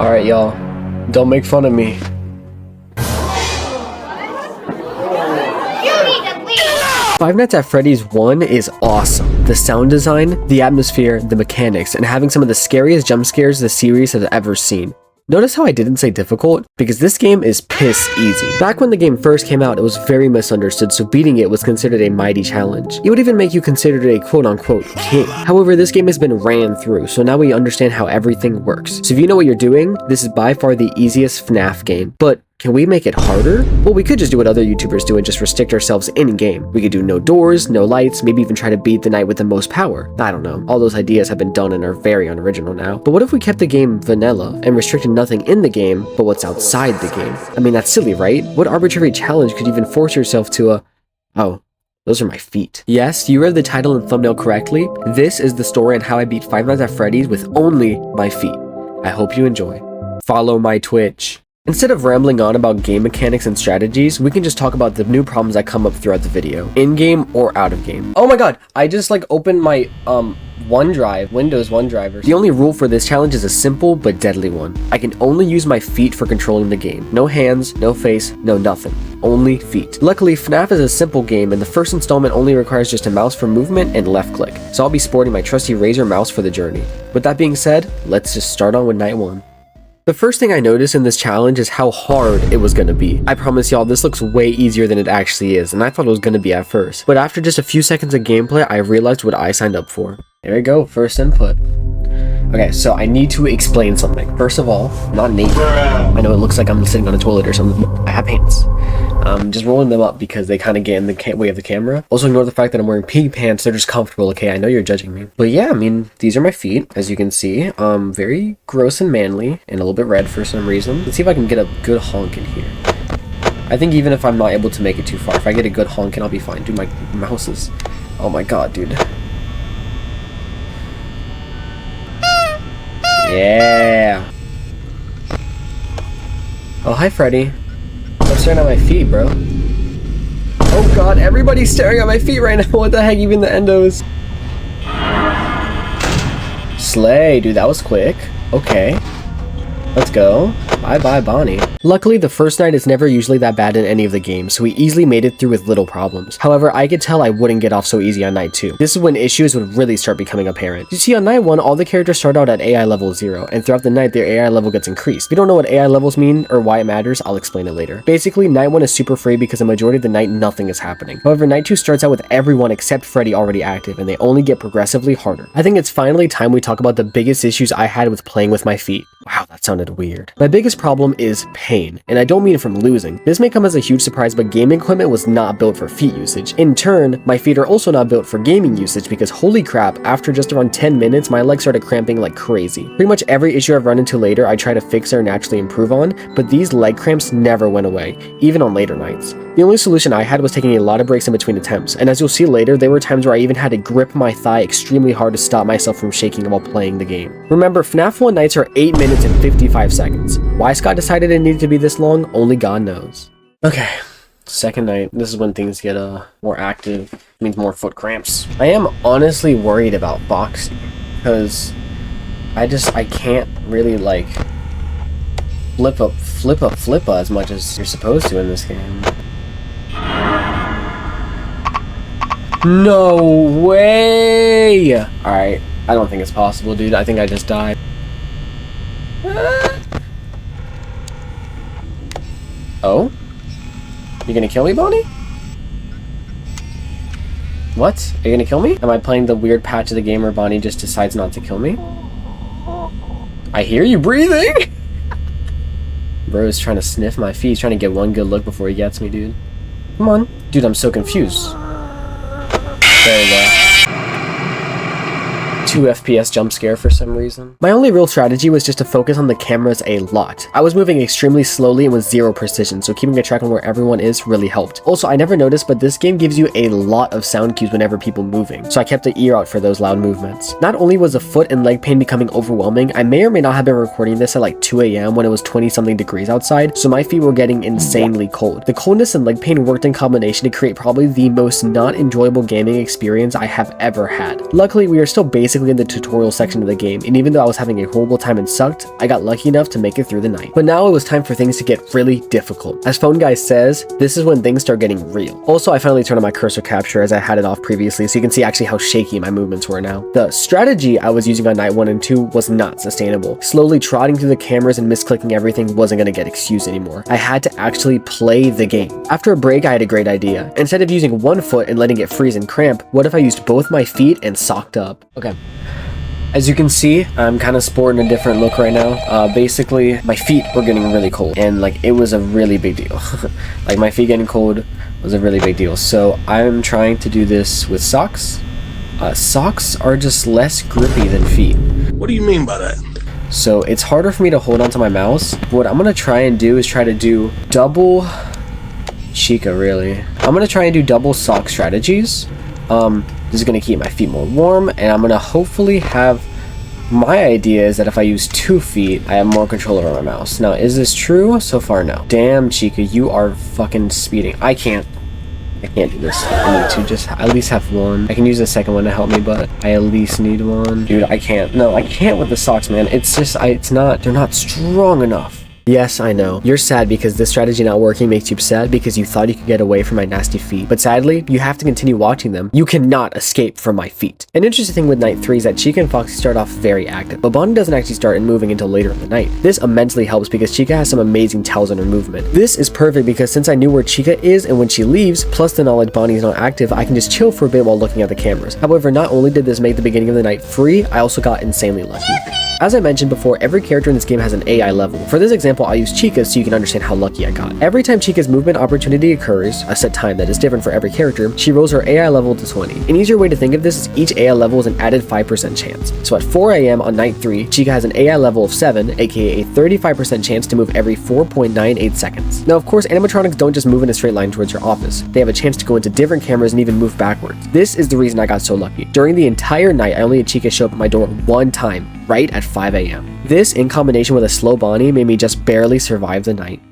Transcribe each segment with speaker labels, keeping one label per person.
Speaker 1: Alright, y'all. Don't make fun of me. Five Nights at Freddy's 1 is awesome. The sound design, the atmosphere, the mechanics, and having some of the scariest jump scares the series has ever seen. Notice how I didn't say difficult? Because this game is piss easy. Back when the game first came out, it was very misunderstood, so beating it was considered a mighty challenge. It would even make you considered a quote-unquote king. However, this game has been ran through, so now we understand how everything works. So if you know what you're doing, this is by far the easiest FNAF game. But can we make it harder? Well, we could just do what other YouTubers do and just restrict ourselves in-game. We could do no doors, no lights, maybe even try to beat the night with the most power. I don't know. All those ideas have been done and are very unoriginal now. But what if we kept the game vanilla and restricted nothing in the game but what's outside the game? I mean, that's silly, right? What arbitrary challenge could even force yourself to Oh, those are my feet. Yes, you read the title and thumbnail correctly. This is the story on how I beat Five Nights at Freddy's with only my feet. I hope you enjoy. Follow my Twitch. Instead of rambling on about game mechanics and strategies, we can just talk about the new problems that come up throughout the video, in-game or out of game. Oh my god, I just opened my OneDrive, Windows OneDrive. The only rule for this challenge is a simple but deadly one. I can only use my feet for controlling the game. No hands, no face, no nothing. Only feet. Luckily, FNAF is a simple game and the first installment only requires just a mouse for movement and left click, so I'll be sporting my trusty Razer mouse for the journey. With that being said, let's just start on with night 1. The first thing I noticed in this challenge is how hard it was gonna be. I promise y'all, this looks way easier than it actually is, and I thought it was gonna be at first. But after just a few seconds of gameplay, I realized what I signed up for. There we go, first input. Okay, so I need to explain something. First of all, I'm not naked. I know it looks like I'm sitting on a toilet or something. I have pants. Just rolling them up because they kind of get in the way of the camera. Also ignore the fact that I'm wearing pink pants. They're just comfortable, okay? I know you're judging me. But yeah, I mean, these are my feet, as you can see. Very gross and manly, and a little bit red for some reason. Let's see if I can get a good honk in here. I think even if I'm not able to make it too far, if I get a good honk, I'll be fine. Dude, my mouse is... Oh my god, dude. Yeah. Oh, hi, Freddy. I'm staring at my feet, bro. Oh god, everybody's staring at my feet right now. What the heck, even the endos. Slay, dude, that was quick. Okay. Let's go. Bye-bye, Bonnie. Luckily, the first night is never usually that bad in any of the games, so we easily made it through with little problems. However, I could tell I wouldn't get off so easy on night 2. This is when issues would really start becoming apparent. You see, on night 1, all the characters start out at AI level 0, and throughout the night, their AI level gets increased. If you don't know what AI levels mean or why it matters, I'll explain it later. Basically, night 1 is super free because the majority of the night, nothing is happening. However, night 2 starts out with everyone except Freddy already active, and they only get progressively harder. I think it's finally time we talk about the biggest issues I had with playing with my feet. Wow, that sounded weird. My biggest problem is pain, and I don't mean from losing. This may come as a huge surprise, but gaming equipment was not built for feet usage. In turn, my feet are also not built for gaming usage because holy crap, after just around 10 minutes, my legs started cramping like crazy. Pretty much every issue I've run into later, I try to fix or naturally improve on, but these leg cramps never went away, even on later nights. The only solution I had was taking a lot of breaks in between attempts, and as you'll see later, there were times where I even had to grip my thigh extremely hard to stop myself from shaking while playing the game. Remember, FNAF 1 nights are 8 minutes and 55 seconds. Why Scott decided it needed to be this long, only God knows. Okay, second night. This is when things get more active, means more foot cramps. I am honestly worried about Foxy, because I can't really flip as much as you're supposed to in this game. No way! Alright, I don't think it's possible, dude. I think I just died. Oh? You gonna kill me, Bonnie? What? Are you gonna kill me? Am I playing the weird patch of the game where Bonnie just decides not to kill me? I hear you breathing! Bro's trying to sniff my feet. He's trying to get one good look before he gets me, dude. Come on. Dude, I'm so confused. There we go. 2 FPS jump scare for some reason. My only real strategy was just to focus on the cameras a lot. I was moving extremely slowly and with 0 precision, so keeping a track on where everyone is really helped. Also, I never noticed, but this game gives you a lot of sound cues whenever people moving, so I kept the ear out for those loud movements. Not only was the foot and leg pain becoming overwhelming, I may or may not have been recording this at like 2 AM when it was 20-something degrees outside, so my feet were getting insanely cold. The coldness and leg pain worked in combination to create probably the most not enjoyable gaming experience I have ever had. Luckily, we are still basically basically in the tutorial section of the game, and even though I was having a horrible time and sucked, I got lucky enough to make it through the night. But now it was time for things to get really difficult. As Phone Guy says, this is when things start getting real. Also, I finally turned on my cursor capture as I had it off previously, so you can see actually how shaky my movements were now. The strategy I was using on night 1 and 2 was not sustainable. Slowly trotting through the cameras and misclicking everything wasn't going to get excused anymore. I had to actually play the game. After a break, I had a great idea. Instead of using one foot and letting it freeze and cramp, what if I used both my feet and socked up? Okay. As you can see, I'm kind of sporting a different look right now. Basically, my feet were getting really cold, and like it was a really big deal. Like my feet getting cold was a really big deal. So I'm trying to do this with socks. Socks are just less grippy than feet.
Speaker 2: What do you mean by that?
Speaker 1: So it's harder for me to hold onto my mouse. What I'm gonna try and do is try to do double Chica, really. I'm gonna try and do double sock strategies. This is going to keep my feet more warm, and I'm going to hopefully have... My idea is that if I use 2 feet, I have more control over my mouse. Now, is this true? So far, no. Damn, Chica, you are fucking speeding. I can't do this. I need to just at least have one. I can use the second one to help me, but I at least need one. Dude, I can't. No, I can't with the socks, man. It's just, they're not strong enough. Yes, I know. You're sad because this strategy not working makes you sad because you thought you could get away from my nasty feet. But sadly, you have to continue watching them. You cannot escape from my feet. An interesting thing with night 3 is that Chica and Foxy start off very active, but Bonnie doesn't actually start moving until later in the night. This immensely helps because Chica has some amazing tells on her movement. This is perfect because since I knew where Chica is and when she leaves, plus the knowledge Bonnie is not active, I can just chill for a bit while looking at the cameras. However, not only did this make the beginning of the night free, I also got insanely lucky. As I mentioned before, every character in this game has an AI level. For this example, I use Chica so you can understand how lucky I got. Every time Chica's movement opportunity occurs, a set time that is different for every character, she rolls her AI level to 20. An easier way to think of this is each AI level is an added 5% chance. So at 4 AM on night 3, Chica has an AI level of 7, aka a 35% chance to move every 4.98 seconds. Now of course, animatronics don't just move in a straight line towards your office. They have a chance to go into different cameras and even move backwards. This is the reason I got so lucky. During the entire night, I only had Chica show up at my door one time, right at 5 AM. This, in combination with a slow Bonnie, made me just barely survive the night.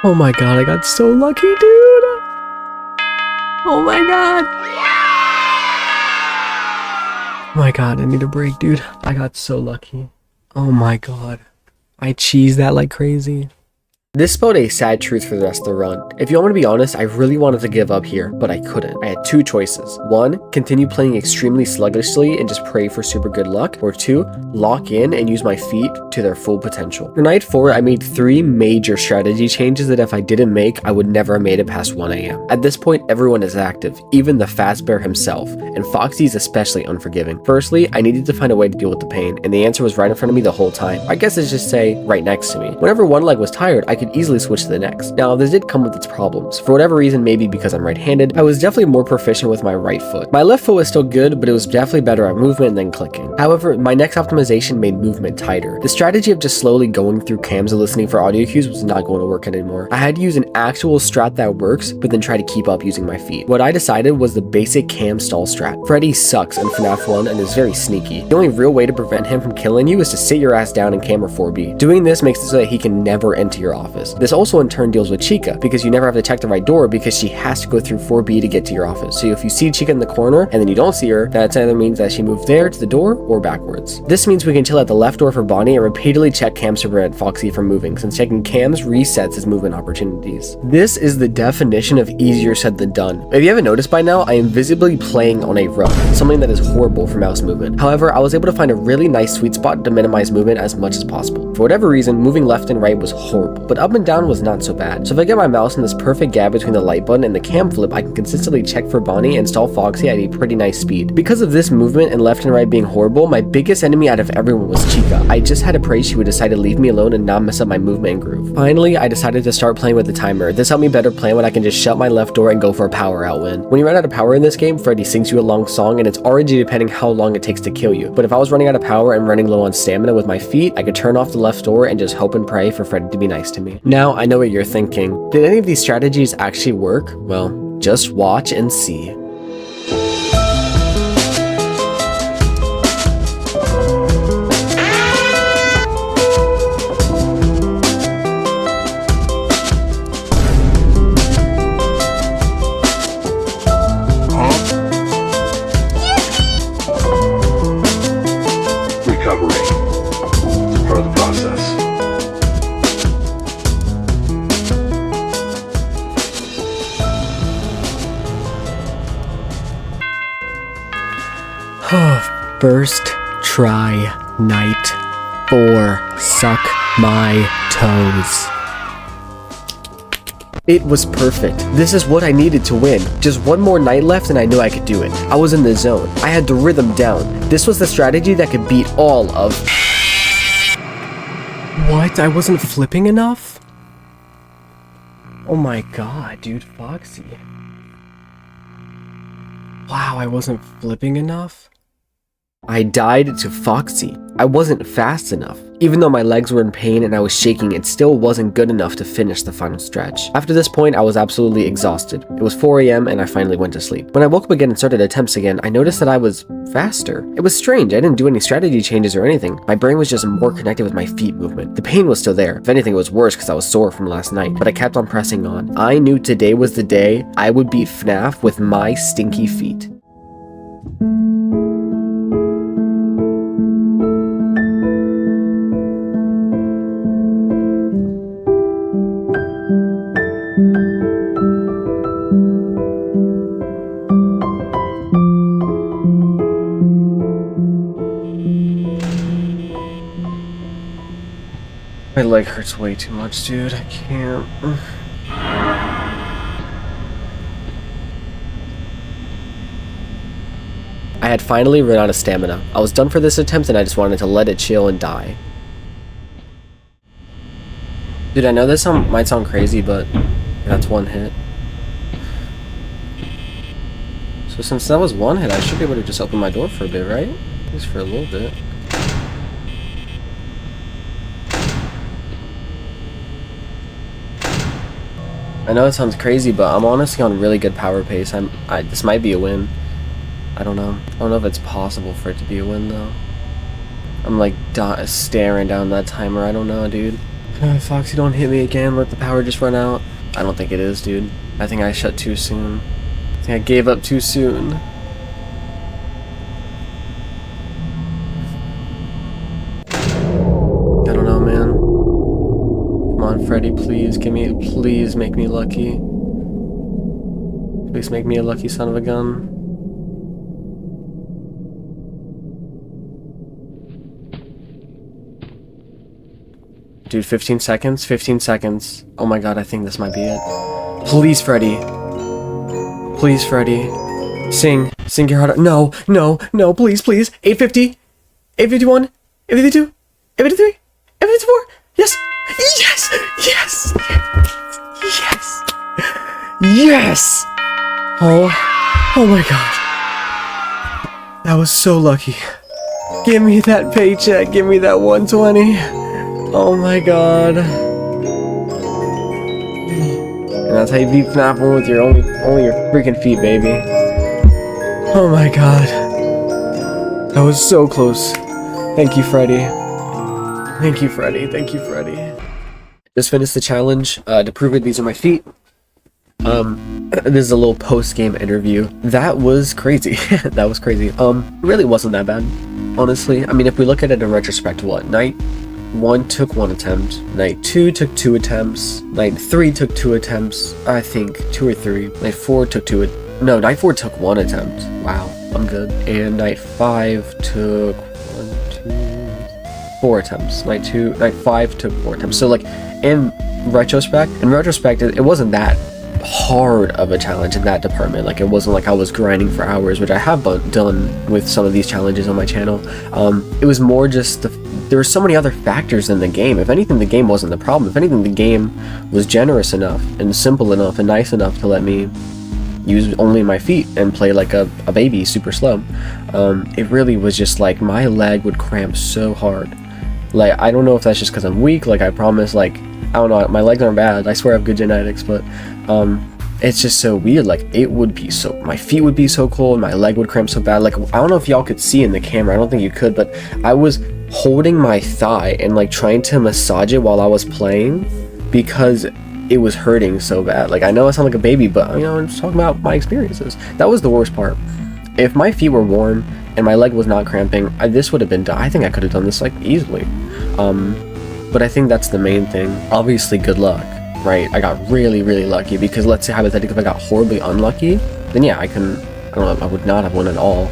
Speaker 1: Oh my god, I got so lucky, dude! Oh my god! Oh my god, I need a break, dude. I got so lucky. Oh my god. I cheesed that like crazy. This spelled a sad truth for the rest of the run. If you want me to be honest, I really wanted to give up here, but I couldn't. I had 2 choices. 1, continue playing extremely sluggishly and just pray for super good luck, or 2, lock in and use my feet to their full potential. For night 4, I made 3 major strategy changes that if I didn't make, I would never have made it past 1 AM. At this point, everyone is active, even the Fazbear himself, and Foxy is especially unforgiving. Firstly, I needed to find a way to deal with the pain, and the answer was right in front of me the whole time. I guess it's just say, right next to me. Whenever one leg was tired, I could easily switch to the next. Now, this did come with its problems. For whatever reason, maybe because I'm right-handed, I was definitely more proficient with my right foot. My left foot was still good, but it was definitely better at movement than clicking. However, my next optimization made movement tighter. The strategy of just slowly going through cams and listening for audio cues was not going to work anymore. I had to use an actual strat that works, but then try to keep up using my feet. What I decided was the basic cam stall strat. Freddy sucks in FNAF 1 and is very sneaky. The only real way to prevent him from killing you is to sit your ass down in camera 4B. Doing this makes it so that he can never enter your office. This also in turn deals with Chica, because you never have to check the right door because she has to go through 4B to get to your office. So if you see Chica in the corner and then you don't see her, that either means that she moved there to the door or backwards. This means we can chill at the left door for Bonnie and repeatedly check cams to prevent Foxy from moving, since checking cams resets his movement opportunities. This is the definition of easier said than done. If you haven't noticed by now, I am visibly playing on a rug, something that is horrible for mouse movement. However, I was able to find a really nice sweet spot to minimize movement as much as possible. For whatever reason, moving left and right was horrible, but up and down was not so bad. So if I get my mouse in this perfect gap between the light button and the cam flip, I can consistently check for Bonnie and stall Foxy at a pretty nice speed. Because of this movement and left and right being horrible, my biggest enemy out of everyone was Chica. I just had to pray she would decide to leave me alone and not mess up my movement and groove. Finally, I decided to start playing with the timer. This helped me better plan when I can just shut my left door and go for a power out win. When you run out of power in this game, Freddy sings you a long song and it's RNG depending how long it takes to kill you. But if I was running out of power and running low on stamina with my feet, I could turn off the left door and just hope and pray for Freddy to be nice to me. Now, I know what you're thinking. Did any of these strategies actually work? Well, just watch and see. First try, night 4. Suck my toes. It was perfect. This is what I needed to win. Just one more night left and I knew I could do it. I was in the zone. I had the rhythm down. This was the strategy that could beat all of... What? I wasn't flipping enough? Oh my god, dude, Foxy. Wow, I wasn't flipping enough? I died to Foxy. I wasn't fast enough. Even though my legs were in pain and I was shaking, it still wasn't good enough to finish the final stretch. After this point, I was absolutely exhausted. It was 4 AM and I finally went to sleep. When I woke up again and started attempts again, I noticed that I was faster. It was strange. I didn't do any strategy changes or anything. My brain was just more connected with my feet movement. The pain was still there. If anything, it was worse because I was sore from last night, but I kept on pressing on. I knew today was the day I would beat FNAF with my stinky feet. My leg hurts way too much, dude. I can't. I had finally run out of stamina. I was done for this attempt and I just wanted to let it chill and die. Dude, I know this might sound crazy, but that's one hit. So since that was one hit, I should be able to just open my door for a bit, right? At least for a little bit. I know it sounds crazy, but I'm honestly on really good power pace. This might be a win. I don't know. I don't know if it's possible for it to be a win, though. I'm like staring down that timer. I don't know, dude. Foxy, don't hit me again. Let the power just run out. I don't think it is, dude. I think I shut too soon. I think I gave up too soon. I don't know, man. Come on, Freddy, please please make me lucky. Please make me a lucky son of a gun. Dude, 15 seconds? 15 seconds. Oh my god, I think this might be it. Please, Freddy. Please, Freddy. Sing your heart out. No, please. 850, 851, 852, 853, 854. Yes! Yes! Oh my god. That was so lucky. Give me that paycheck. Give me that 120. Oh my god. And that's how you beat FNAF 1 with your only your freaking feet, baby. Oh my god. That was so close. Thank you, Freddy. Thank you, Freddy. Thank you, Freddy. Just finished the challenge. To prove it, these are my feet. This is a little post-game interview. That was crazy. That was crazy. It really wasn't that bad, honestly. I mean, if we look at it in retrospect, what? Night 1 took 1 attempt. Night 2 took 2 attempts. Night 3 took 2 attempts. I think 2 or 3. Night 4 took 2. No, Night 4 took 1 attempt. Wow, I'm good. And Night 5 took 4 attempts. Night 5 took 4 attempts. So like in retrospect, it wasn't that hard of a challenge in that department. Like, it wasn't like I was grinding for hours, which I have done with some of these challenges on my channel. It was more just there were so many other factors in the game. If anything, the game wasn't the problem. If anything, the game was generous enough and simple enough and nice enough to let me use only my feet and play like a baby super slow. It really was just like my leg would cramp so hard. Like, I don't know if that's just because I'm weak. Like, I promise, like, I don't know, my legs aren't bad. I swear I have good genetics, but it's just so weird. Like, my feet would be so cold, my leg would cramp so bad. Like, I don't know if y'all could see in the camera, I don't think you could, but I was holding my thigh and like trying to massage it while I was playing because it was hurting so bad. Like, I know I sound like a baby, but you know, I'm just talking about my experiences. That was the worst part. If my feet were warm and my leg was not cramping, this would have been done. I think I could have done this like easily. But I think that's the main thing. Obviously, good luck, right? I got really, really lucky, because let's say hypothetically if I got horribly unlucky, then yeah, I would not have won at all.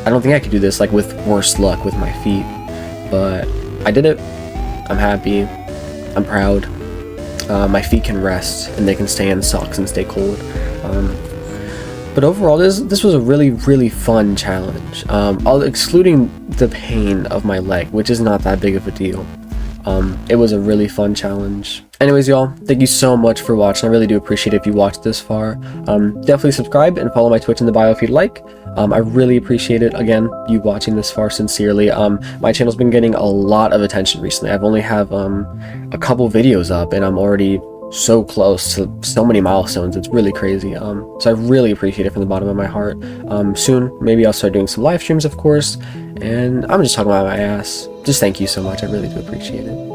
Speaker 1: I don't think I could do this like with worse luck with my feet, but I did it. I'm happy. I'm proud. My feet can rest and they can stay in socks and stay cold. But overall, this was a really fun challenge. Excluding the pain of my leg, which is not that big of a deal. It was a really fun challenge. Anyways, y'all, thank you so much for watching. I really do appreciate it if you watched this far. Definitely subscribe and follow my Twitch in the bio if you'd like. I really appreciate it, again, you watching this far, sincerely. My channel's been getting a lot of attention recently. I've only have a couple videos up and I'm already so close to so many milestones. It's really crazy. So I really appreciate it from the bottom of my heart. Soon, maybe I'll start doing some live streams, of course, and I'm just talking about my ass. Just thank you so much. I really do appreciate it.